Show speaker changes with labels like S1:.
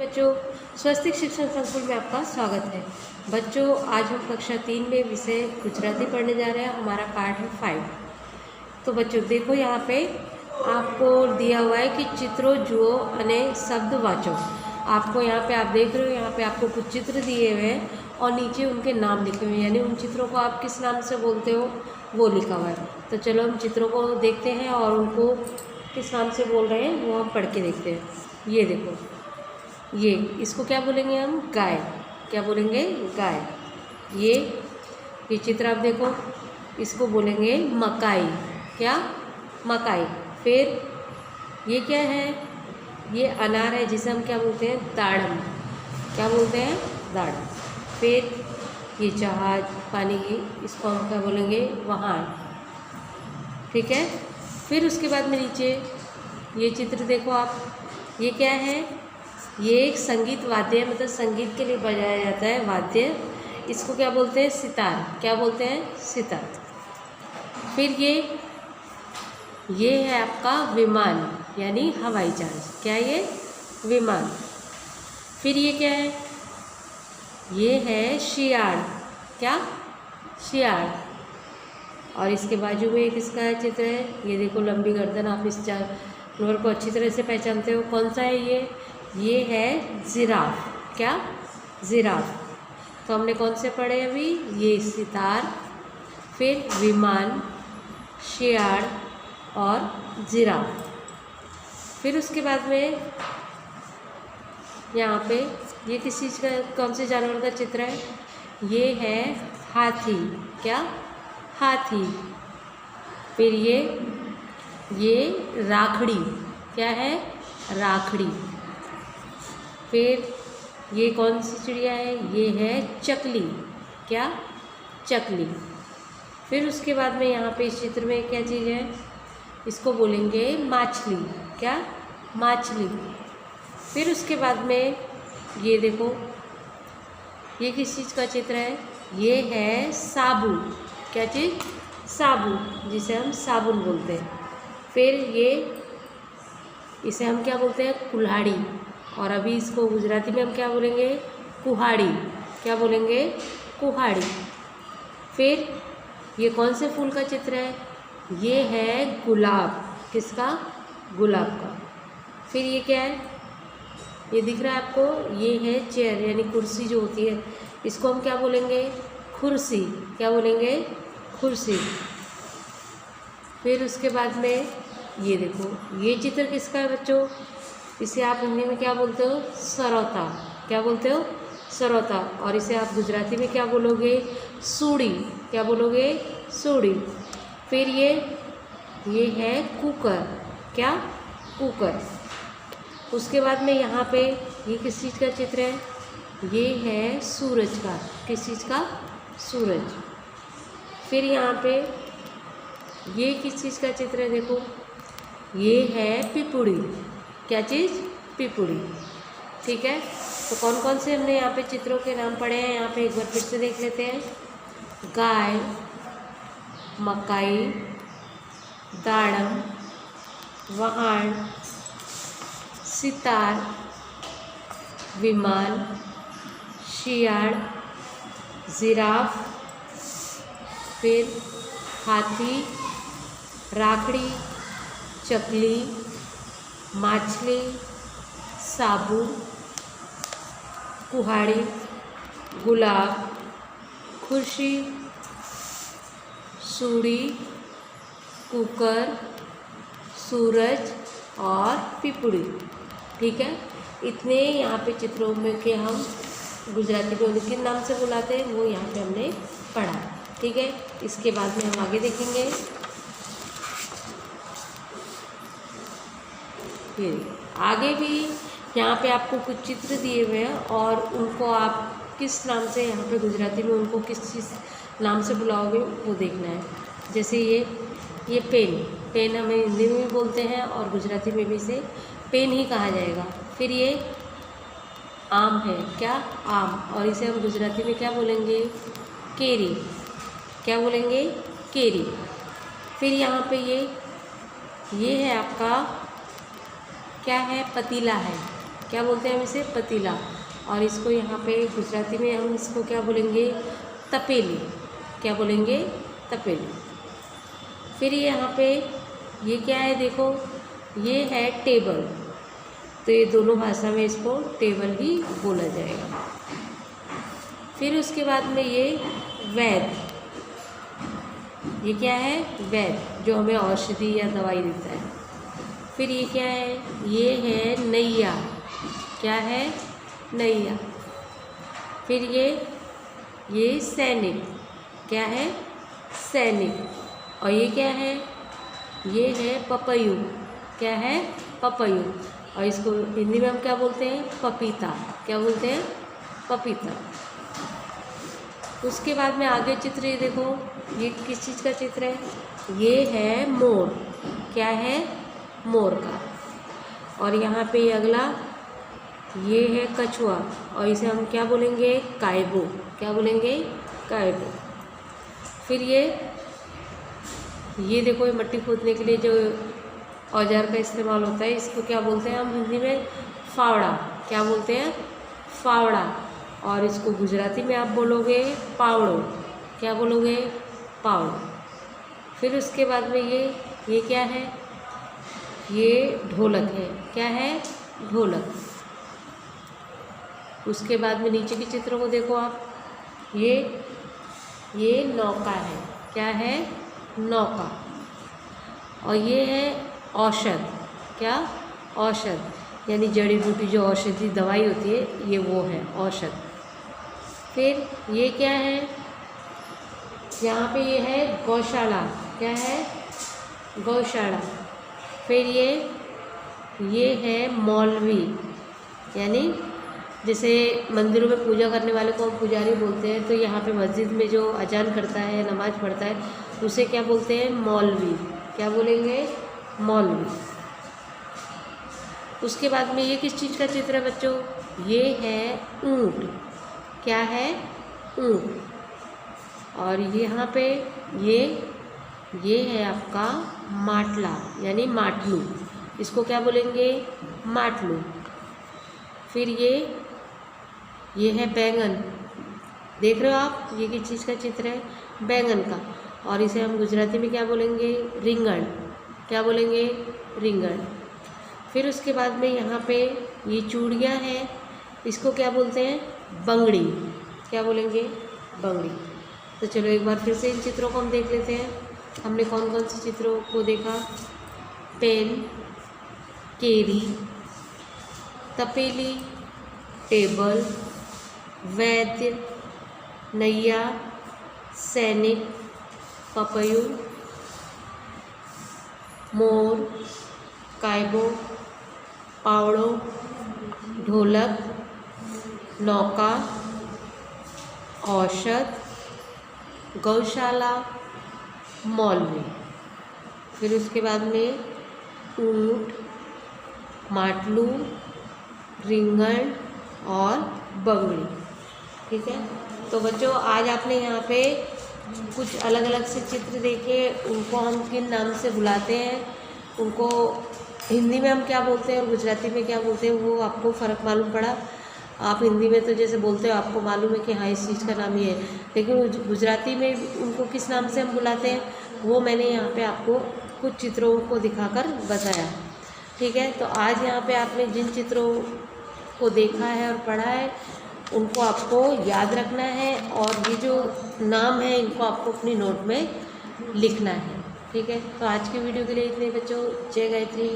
S1: बच्चों, स्वस्तिक शिक्षण संकुल में आपका स्वागत है। बच्चों, आज हम कक्षा 3 में विषय गुजराती पढ़ने जा रहे हैं। हमारा पार्ट है 5। तो बच्चों देखो, यहाँ पे आपको दिया हुआ है कि चित्रों जुओ अने शब्द वाचो। आपको यहाँ पे आप देख रहे हो, यहाँ पे आपको कुछ चित्र दिए हुए हैं और नीचे उनके नाम लिखे हुए हैं, यानी उन चित्रों को आप किस नाम से बोलते हो वो लिखा हुआ है। तो चलो हम चित्रों को देखते हैं और उनको किस नाम से बोल रहे हैं वो हम पढ़ के देखते हैं। ये देखो, ये इसको क्या बोलेंगे हम? गाय। क्या बोलेंगे? गाय। ये चित्र आप देखो, इसको बोलेंगे मकाई। क्या? मकाई। फिर ये क्या है? ये अनार है, जिसे हम क्या बोलते हैं? दाड़म। क्या बोलते हैं? दाड़म। फिर ये जहाज पानी की, इसको हम क्या बोलेंगे? वहान। ठीक है। फिर उसके बाद में नीचे ये चित्र देखो आप, ये क्या है? ये एक संगीत वाद्य है, मतलब संगीत के लिए बजाया जाता है वाद्य। इसको क्या बोलते हैं? सितार। क्या बोलते हैं? सितार। फिर ये है आपका विमान, यानी हवाई जहाज। क्या ये? विमान। फिर ये क्या है? ये है शियाड़। क्या? शियाड़। और इसके बाजू में एक इसका चित्र है, ये देखो लंबी गर्दन। आप इस जानवर को अच्छी तरह से पहचानते हो। कौन सा है ये है जिराफ। क्या? जिराफ। तो हमने कौन से पढ़े अभी? ये सितार, फिर विमान, शियाड़ और जिराफ। फिर उसके बाद में यहाँ पे ये किस चीज़ का, कौन से जानवर का चित्र है? ये है हाथी। क्या? हाथी। फिर ये राखड़ी। क्या है? राखड़ी। फिर ये कौन सी चिड़िया है? ये है चकली। क्या? चकली। फिर उसके बाद में यहाँ पे इस चित्र में क्या चीज़ है? इसको बोलेंगे माछली। क्या? माछली। फिर उसके बाद में ये देखो, ये किस चीज़ का चित्र है? ये है साबुन। क्या चीज़? साबुन, जिसे हम साबुन बोलते हैं। फिर इसे हम क्या बोलते हैं? कुल्हाड़ी। और अभी इसको गुजराती में हम क्या बोलेंगे? कुहाड़ी। क्या बोलेंगे? कुहाड़ी। फिर ये कौन से फूल का चित्र है? ये है गुलाब। किसका? गुलाब का। फिर ये क्या है? ये दिख रहा है आपको? ये है चेयर, यानी कुर्सी जो होती है, इसको हम क्या बोलेंगे? कुर्सी। क्या बोलेंगे? कुर्सी। फिर उसके बाद में ये देखो, ये चित्र किसका है बच्चों? इसे आप हिंदी में क्या बोलते हो? सरौता। क्या बोलते हो? सरौता। और इसे आप गुजराती में क्या बोलोगे? सूड़ी। क्या बोलोगे? सूड़ी। फिर ये है कुकर। क्या? कुकर। उसके बाद में यहाँ पे ये किस चीज़ का चित्र है? ये है सूरज का। किस चीज़ का? सूरज। फिर यहाँ पे ये किस चीज़ का चित्र है? देखो, ये है पिपुड़ी। क्या चीज़? पिपुड़ी। ठीक है। तो कौन कौन से हमने यहाँ पे चित्रों के नाम पढ़े हैं, यहाँ पे एक बार फिर से देख लेते हैं। गाय, मकाई, दाड़म, वहान, सितार, विमान, शियाड़, जिराफ, फिर हाथी, राखड़ी, चकली, माछली, साबुन, कुहाड़ी, गुलाब, कुर्सी, सूड़ी, कुकर, सूरज और पिपुड़ी। ठीक है। इतने यहाँ पे चित्रों में के हम गुजराती में किन नाम से बुलाते हैं वो यहाँ पे हमने पढ़ा। ठीक है। इसके बाद में हम आगे देखेंगे। ये आगे भी यहाँ पे आपको कुछ चित्र दिए हुए हैं और उनको आप किस नाम से यहाँ पे गुजराती में उनको किस चीज़ नाम से बुलाओगे वो देखना है। जैसे ये पेन हमें हिंदी में भी बोलते हैं और गुजराती में भी इसे पेन ही कहा जाएगा। फिर ये आम है। क्या? आम। और इसे हम गुजराती में क्या बोलेंगे? केरी। क्या बोलेंगे? केरी। फिर यहाँ पे ये है आपका क्या है? पतीला है। क्या बोलते हैं हम इसे? पतीला। और इसको यहाँ पे गुजराती में हम इसको क्या बोलेंगे? तपेली। क्या बोलेंगे? तपेली। फिर यहाँ पे ये क्या है? देखो, ये है टेबल, तो ये दोनों भाषा में इसको टेबल ही बोला जाएगा। फिर उसके बाद में ये वैद्य। ये क्या है? वैद्य, जो हमें औषधि या दवाई देता है। फिर ये क्या है? ये है नैया। क्या है? नैया। फिर ये सैनिक। क्या है? सैनिक। और ये क्या है? ये है पपयू। क्या है? पपयू। और इसको हिंदी में हम क्या बोलते हैं? पपीता। क्या बोलते हैं? पपीता। उसके बाद में आगे चित्र ये देखो, ये किस चीज़ का चित्र है? ये है मोर। क्या है? मोर का। और यहाँ पे अगला ये है कछुआ, और इसे हम क्या बोलेंगे? कायबो। क्या बोलेंगे? कायबो। फिर ये देखो, ये मट्टी खोदने के लिए जो औजार का इस्तेमाल होता है, इसको क्या बोलते हैं हम हिंदी में? फावड़ा। क्या बोलते हैं? फावड़ा। और इसको गुजराती में आप बोलोगे पावड़ो। क्या बोलोगे? पावड़ो। फिर उसके बाद में ये क्या है? ये ढोलक है। क्या है? ढोलक। उसके बाद में नीचे के चित्रों को देखो आप, ये नौका है। क्या है? नौका। और ये है औषध। क्या? औषध, यानी जड़ी बूटी जो औषधि दवाई होती है, ये वो है औषध। फिर ये क्या है? यहाँ पे ये है गौशाला। क्या है? गौशाला। फिर ये है मौलवी, यानी जैसे मंदिरों में पूजा करने वाले को हम पुजारी बोलते हैं, तो यहाँ पे मस्जिद में जो अजान करता है, नमाज पढ़ता है, उसे क्या बोलते हैं? मौलवी। क्या बोलेंगे? मौलवी। उसके बाद में ये किस चीज़ का चित्र है बच्चों? ये है ऊँट। क्या है? ऊँट। और यहाँ पे ये है आपका माटला, यानी माटलू। इसको क्या बोलेंगे? माटलू। फिर ये है बैंगन। देख रहे हो आप, ये किस चीज़ का चित्र है? बैंगन का। और इसे हम गुजराती में क्या बोलेंगे? रिंगण। क्या बोलेंगे? रिंगण। फिर उसके बाद में यहाँ पे ये चूड़ियाँ हैं, इसको क्या बोलते हैं? बंगड़ी। क्या बोलेंगे? बंगड़ी। तो चलो एक बार फिर से इन चित्रों को हम देख लेते हैं। हमने कौन कौन से चित्रों को देखा? पेन, केरी, तपेली, टेबल, वैद्य, नैया, सैनिक, पपयू, मोर, कायबो, पावड़ो, ढोलक, नौका, औषध, गौशाला, मौलवी। फिर उसके बाद में ऊँट, माटलू, रिंगण और बंगड़ी। ठीक है। तो बच्चों, आज आपने यहाँ पे कुछ अलग अलग से चित्र देखे, उनको हम किन नाम से बुलाते हैं, उनको हिंदी में हम क्या बोलते हैं और गुजराती में क्या बोलते हैं, वो आपको फ़र्क मालूम पड़ा। आप हिंदी में तो जैसे बोलते हो, आपको मालूम है कि हाँ इस चीज़ का नाम ये है, लेकिन गुजराती में उनको किस नाम से हम बुलाते हैं, वो मैंने यहाँ पे आपको कुछ चित्रों को दिखाकर बताया। ठीक है। तो आज यहाँ पे आपने जिन चित्रों को देखा है और पढ़ा है, उनको आपको याद रखना है, और ये जो नाम है इनको आपको अपनी नोट में लिखना है। ठीक है। तो आज की वीडियो के लिए इतने बच्चों। जय गायत्री।